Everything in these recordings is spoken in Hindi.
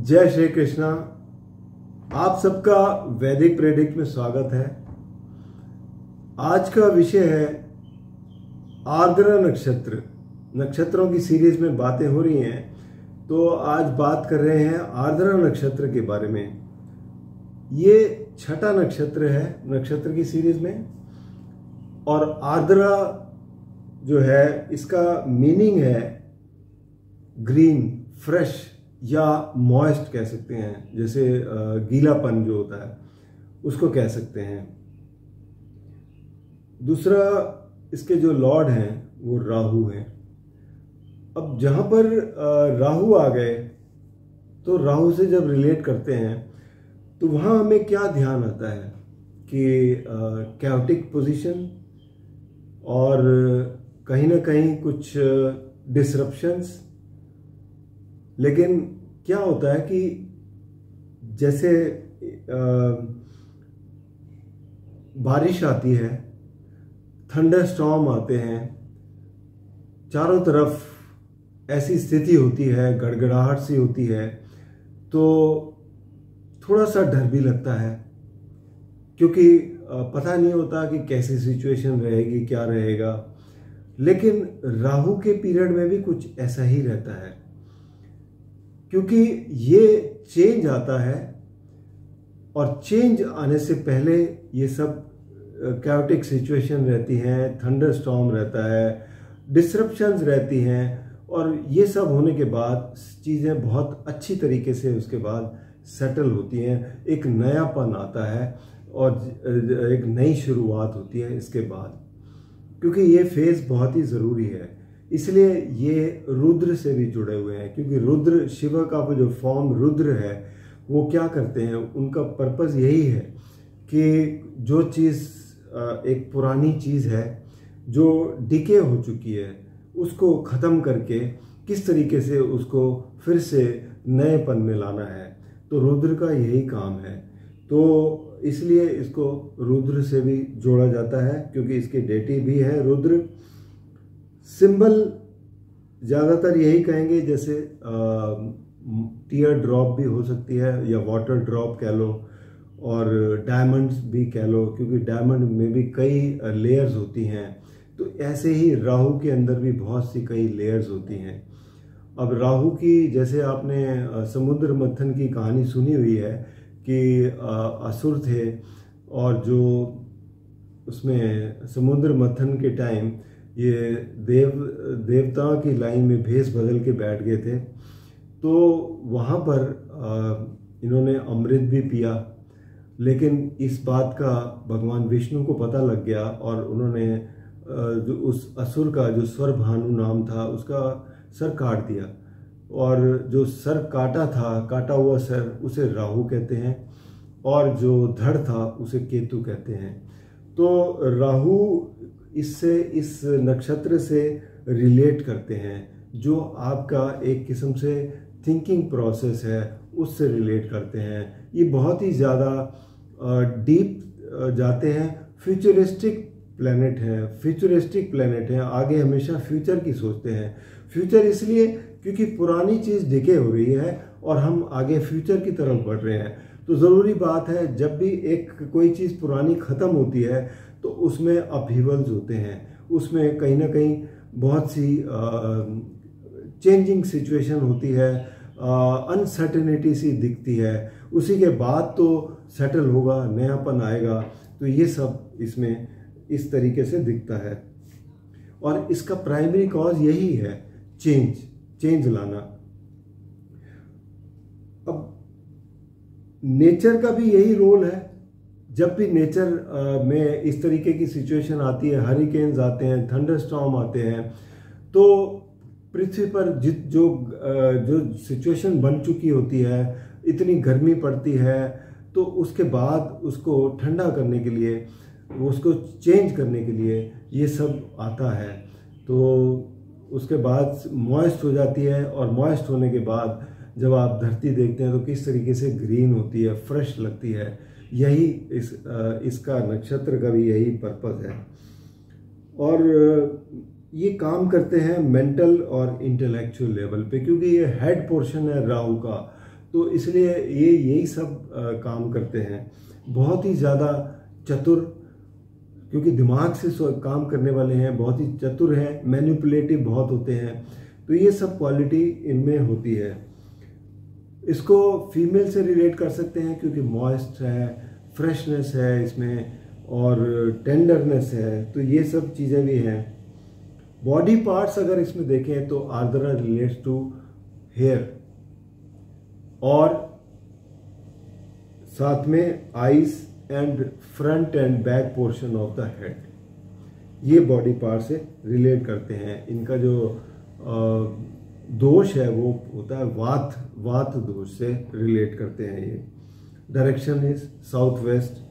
जय श्री कृष्णा। आप सबका वैदिक प्रेडिक्ट में स्वागत है। आज का विषय है आर्द्रा नक्षत्र। नक्षत्रों की सीरीज में बातें हो रही हैं, तो आज बात कर रहे हैं आर्द्रा नक्षत्र के बारे में। ये छठा नक्षत्र है नक्षत्र की सीरीज में, और आर्द्रा जो है इसका मीनिंग है ग्रीन, फ्रेश या मॉइस्ट कह सकते हैं, जैसे गीलापन जो होता है उसको कह सकते हैं। दूसरा, इसके जो लॉर्ड हैं वो राहु हैं। अब जहां पर राहु आ गए तो राहु से जब रिलेट करते हैं तो वहां हमें क्या ध्यान आता है कि कैओटिक पोजीशन और कहीं ना कहीं कुछ डिसरप्शंस। लेकिन क्या होता है कि जैसे बारिश आती है, थंडर स्टॉर्म आते हैं, चारों तरफ ऐसी स्थिति होती है, गड़गड़ाहट सी होती है, तो थोड़ा सा डर भी लगता है, क्योंकि पता नहीं होता कि कैसी सिचुएशन रहेगी, क्या रहेगा। लेकिन राहु के पीरियड में भी कुछ ऐसा ही रहता है, क्योंकि ये चेंज आता है, और चेंज आने से पहले ये सब कैओटिक सिचुएशन रहती हैं, थंडर स्टॉर्म रहता है, डिसरप्शंस रहती हैं, और ये सब होने के बाद चीज़ें बहुत अच्छी तरीके से उसके बाद सेटल होती हैं। एक नयापन आता है और एक नई शुरुआत होती है इसके बाद, क्योंकि ये फेज़ बहुत ही ज़रूरी है। इसलिए ये रुद्र से भी जुड़े हुए हैं, क्योंकि रुद्र, शिव का जो फॉर्म रुद्र है, वो क्या करते हैं, उनका पर्पस यही है कि जो चीज़ एक पुरानी चीज़ है जो डिके हो चुकी है, उसको ख़त्म करके किस तरीके से उसको फिर से नएपन में लाना है। तो रुद्र का यही काम है, तो इसलिए इसको रुद्र से भी जोड़ा जाता है, क्योंकि इसकी डेटी भी है रुद्र। सिंबल ज़्यादातर यही कहेंगे, जैसे टीयर ड्रॉप भी हो सकती है, या वाटर ड्रॉप कह लो, और डायमंड्स भी कह लो, क्योंकि डायमंड में भी कई लेयर्स होती हैं। तो ऐसे ही राहु के अंदर भी बहुत सी कई लेयर्स होती हैं। अब राहु की, जैसे आपने समुद्र मंथन की कहानी सुनी हुई है कि असुर थे, और जो उसमें समुद्र मंथन के टाइम ये देवताओं की लाइन में भेष बदल के बैठ गए थे, तो वहाँ पर इन्होंने अमृत भी पिया। लेकिन इस बात का भगवान विष्णु को पता लग गया, और उन्होंने जो उस असुर का, जो स्वरभानु नाम था, उसका सर काट दिया। और जो सर काटा था, काटा हुआ सर, उसे राहु कहते हैं, और जो धड़ था उसे केतु कहते हैं। तो राहु इससे, इस नक्षत्र से रिलेट करते हैं, जो आपका एक किस्म से थिंकिंग प्रोसेस है उससे रिलेट करते हैं। ये बहुत ही ज़्यादा डीप जाते हैं। फ्यूचरिस्टिक प्लैनेट है, आगे हमेशा फ्यूचर की सोचते हैं। फ्यूचर इसलिए क्योंकि पुरानी चीज़ डिके हो रही है और हम आगे फ्यूचर की तरफ बढ़ रहे हैं। तो ज़रूरी बात है, जब भी एक कोई चीज़ पुरानी ख़त्म होती है तो उसमें अपहीवल्स होते हैं, उसमें कहीं ना कहीं बहुत सी चेंजिंग सिचुएशन होती है, अनसर्टेनिटी सी दिखती है। उसी के बाद तो सेटल होगा, नयापन आएगा। तो ये सब इसमें इस तरीके से दिखता है, और इसका प्राइमरी कॉज यही है, चेंज लाना। अब नेचर का भी यही रोल है। जब भी नेचर में इस तरीके की सिचुएशन आती है, हरिकेन्स आते हैं, थंडर स्टॉर्म आते हैं, तो पृथ्वी पर जो सिचुएशन बन चुकी होती है, इतनी गर्मी पड़ती है, तो उसके बाद उसको ठंडा करने के लिए, उसको चेंज करने के लिए ये सब आता है। तो उसके बाद मॉइस्ट हो जाती है, और मॉइस्ट होने के बाद जब आप धरती देखते हैं तो किस तरीके से ग्रीन होती है, फ्रेश लगती है। यही इसका नक्षत्र का भी यही पर्पस है। और ये काम करते हैं मेंटल और इंटेलेक्चुअल लेवल पे, क्योंकि ये हेड पोर्शन है राहु का, तो इसलिए ये यही सब काम करते हैं। बहुत ही ज़्यादा चतुर, क्योंकि दिमाग से काम करने वाले हैं, बहुत ही चतुर हैं, मैनिपुलेटिव बहुत होते हैं। तो ये सब क्वालिटी इनमें होती है। इसको फीमेल से रिलेट कर सकते हैं क्योंकि मॉइस्ट है, फ्रेशनेस है इसमें और टेंडरनेस है, तो ये सब चीज़ें भी हैं। बॉडी पार्ट्स अगर इसमें देखें तो आर्द्रा रिलेट्स टू हेयर और साथ में eyes and front end back portion of the head, ये बॉडी पार्ट से रिलेट करते हैं। इनका जो दोष है वो होता है वात दोष से रिलेट करते हैं। ये डायरेक्शन इज साउथ वेस्ट।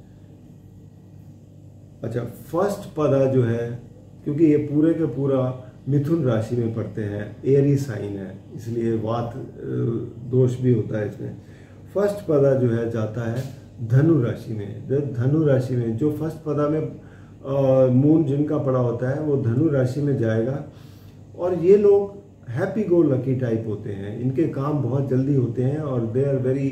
अच्छा, फर्स्ट पदा जो है, क्योंकि ये पूरे के पूरा मिथुन राशि में पड़ते हैं, एरी साइन है, इसलिए वात दोष भी होता है इसमें। फर्स्ट पदा जो है जाता है धनु राशि में। धनु राशि में जो फर्स्ट पदा में मून जिनका पड़ा होता है वो धनु राशि में जाएगा। और ये लोग हैप्पी गो लकी टाइप होते हैं, इनके काम बहुत जल्दी होते हैं और they are very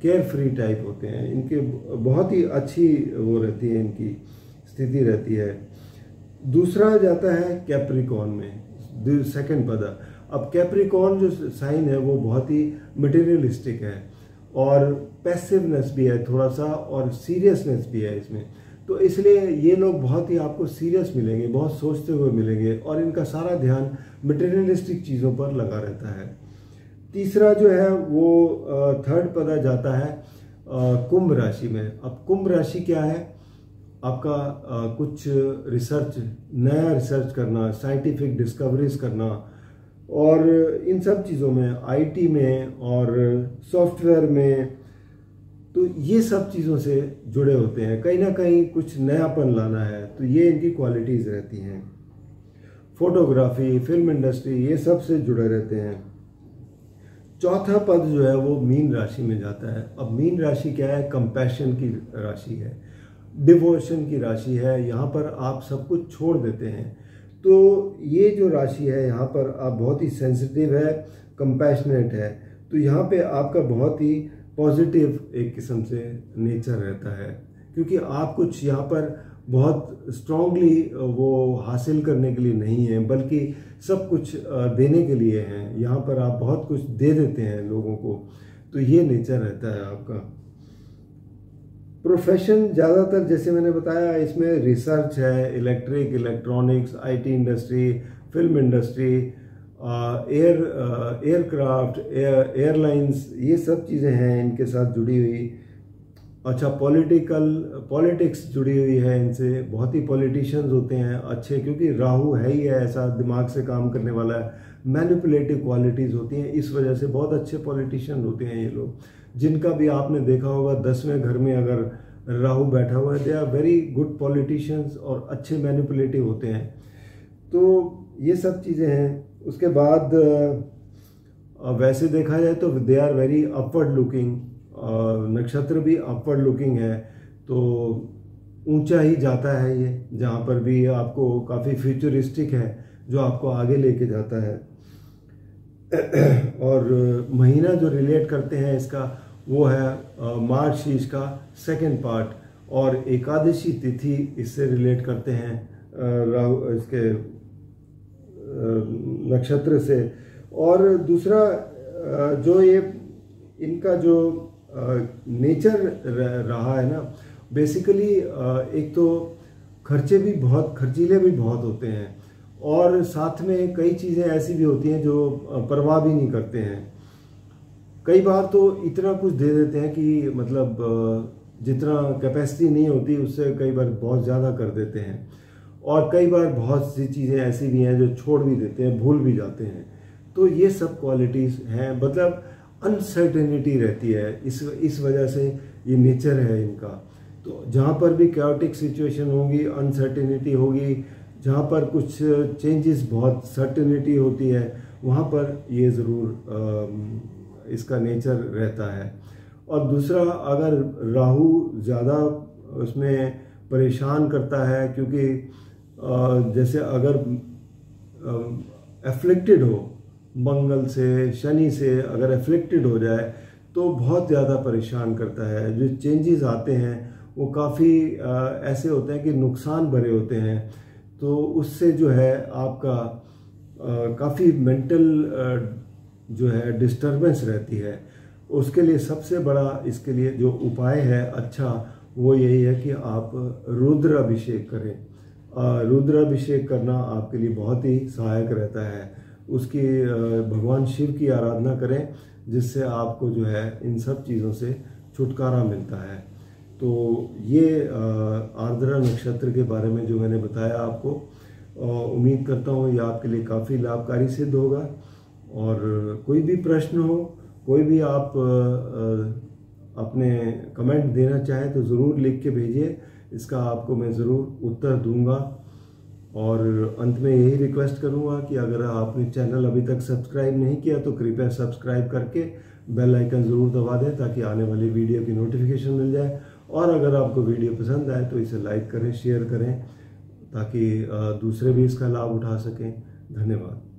carefree type होते हैं। इनके बहुत ही अच्छी वो रहती है, इनकी स्थिति रहती है। दूसरा जाता है कैप्रिकॉर्न में, सेकंड पदा। अब कैप्रिकॉर्न जो साइन है वो बहुत ही मटेरियलिस्टिक है और पैसिवनेस भी है थोड़ा सा और सीरियसनेस भी है इसमें। तो इसलिए ये लोग बहुत ही आपको सीरियस मिलेंगे, बहुत सोचते हुए मिलेंगे और इनका सारा ध्यान मटेरियलिस्टिक चीज़ों पर लगा रहता है। तीसरा जो है वो थर्ड पदा जाता है कुंभ राशि में। अब कुंभ राशि क्या है? आपका कुछ रिसर्च, नया रिसर्च करना, साइंटिफिक डिस्कवरीज करना और इन सब चीज़ों में, आईटी में और सॉफ्टवेयर में, तो ये सब चीज़ों से जुड़े होते हैं। कहीं ना कहीं कुछ नयापन लाना है, तो ये इनकी क्वालिटीज़ रहती हैं। फोटोग्राफी, फिल्म इंडस्ट्री, ये सब से जुड़े रहते हैं। चौथा पद जो है वो मीन राशि में जाता है। अब मीन राशि क्या है? कंपैशन की राशि है, डिवोशन की राशि है। यहाँ पर आप सब कुछ छोड़ देते हैं। तो ये जो राशि है यहाँ पर आप बहुत ही सेंसिटिव है, कंपैशनेट है। तो यहाँ पे आपका बहुत ही पॉजिटिव एक किस्म से नेचर रहता है, क्योंकि आप कुछ यहाँ पर बहुत स्ट्रांगली वो हासिल करने के लिए नहीं है, बल्कि सब कुछ देने के लिए हैं। यहाँ पर आप बहुत कुछ दे देते हैं लोगों को, तो ये नेचर रहता है आपका। प्रोफेशन ज़्यादातर जैसे मैंने बताया इसमें रिसर्च है, electric, electronics, IT industry, film industry, aircraft, airlines, ये सब चीज़ें हैं इनके साथ जुड़ी हुई। अच्छा, पॉलिटिक्स जुड़ी हुई है इनसे, बहुत ही पॉलिटिशियंस होते हैं अच्छे, क्योंकि राहु है ही है ऐसा, दिमाग से काम करने वाला है। मैनिपुलेटिव क्वालिटीज़ होती हैं, इस वजह से बहुत अच्छे पॉलिटिशियन होते हैं ये लोग। जिनका भी आपने देखा होगा 10वें घर में अगर राहु बैठा हुआ है, they are very good politicians और अच्छे मैनिपुलेटिव होते हैं। तो ये सब चीज़ें हैं। उसके बाद वैसे देखा जाए तो they are very upward looking, नक्षत्र भी अपवर्ड लुकिंग है, तो ऊंचा ही जाता है ये, जहाँ पर भी आपको काफ़ी फ्यूचरिस्टिक है, जो आपको आगे लेके जाता है। और महीना जो रिलेट करते हैं इसका वो है मार्गशीर्ष का सेकंड पार्ट, और एकादशी तिथि इससे रिलेट करते हैं राहु इसके नक्षत्र से। और दूसरा जो ये इनका जो नेचर रहा है ना, बेसिकली एक तो खर्चीले भी बहुत होते हैं, और साथ में कई चीज़ें ऐसी भी होती हैं जो परवाह भी नहीं करते हैं। कई बार तो इतना कुछ दे देते हैं कि मतलब जितना कैपेसिटी नहीं होती उससे कई बार बहुत ज़्यादा कर देते हैं, और कई बार बहुत सी चीज़ें ऐसी भी हैं जो छोड़ भी देते हैं, भूल भी जाते हैं। तो ये सब क्वालिटीज़ हैं, मतलब अनसर्टेनिटी रहती है, इस वजह से ये नेचर है इनका। तो जहाँ पर भी कैओटिक सिचुएशन होगी, अनसर्टेनिटी होगी, जहाँ पर कुछ चेंजेस बहुत सर्टेनिटी होती है, वहाँ पर ये ज़रूर इसका नेचर रहता है। और दूसरा, अगर राहु ज़्यादा उसमें परेशान करता है, क्योंकि जैसे अगर एफ्लिक्टेड हो मंगल से, शनि से अगर एफ्लिक्टेड हो जाए, तो बहुत ज़्यादा परेशान करता है। जो चेंजेस आते हैं वो काफ़ी ऐसे होते हैं कि नुकसान भरे होते हैं, तो उससे जो है आपका काफ़ी मेंटल जो है डिस्टरबेंस रहती है। उसके लिए सबसे बड़ा इसके लिए जो उपाय है अच्छा, वो यही है कि आप रुद्राभिषेक करें। रुद्राभिषेक करना आपके लिए बहुत ही सहायक रहता है। उसकी भगवान शिव की आराधना करें, जिससे आपको जो है इन सब चीज़ों से छुटकारा मिलता है। तो ये आर्द्रा नक्षत्र के बारे में जो मैंने बताया आपको, उम्मीद करता हूँ ये आपके लिए काफ़ी लाभकारी सिद्ध होगा। और कोई भी प्रश्न हो, कोई भी आप अपने कमेंट देना चाहें तो ज़रूर लिख के भेजिए, इसका आपको मैं ज़रूर उत्तर दूंगा। और अंत में यही रिक्वेस्ट करूंगा कि अगर आपने चैनल अभी तक सब्सक्राइब नहीं किया तो कृपया सब्सक्राइब करके बेल आइकन ज़रूर दबा दें, ताकि आने वाली वीडियो की नोटिफिकेशन मिल जाए। और अगर आपको वीडियो पसंद आए तो इसे लाइक करें, शेयर करें, ताकि दूसरे भी इसका लाभ उठा सकें। धन्यवाद।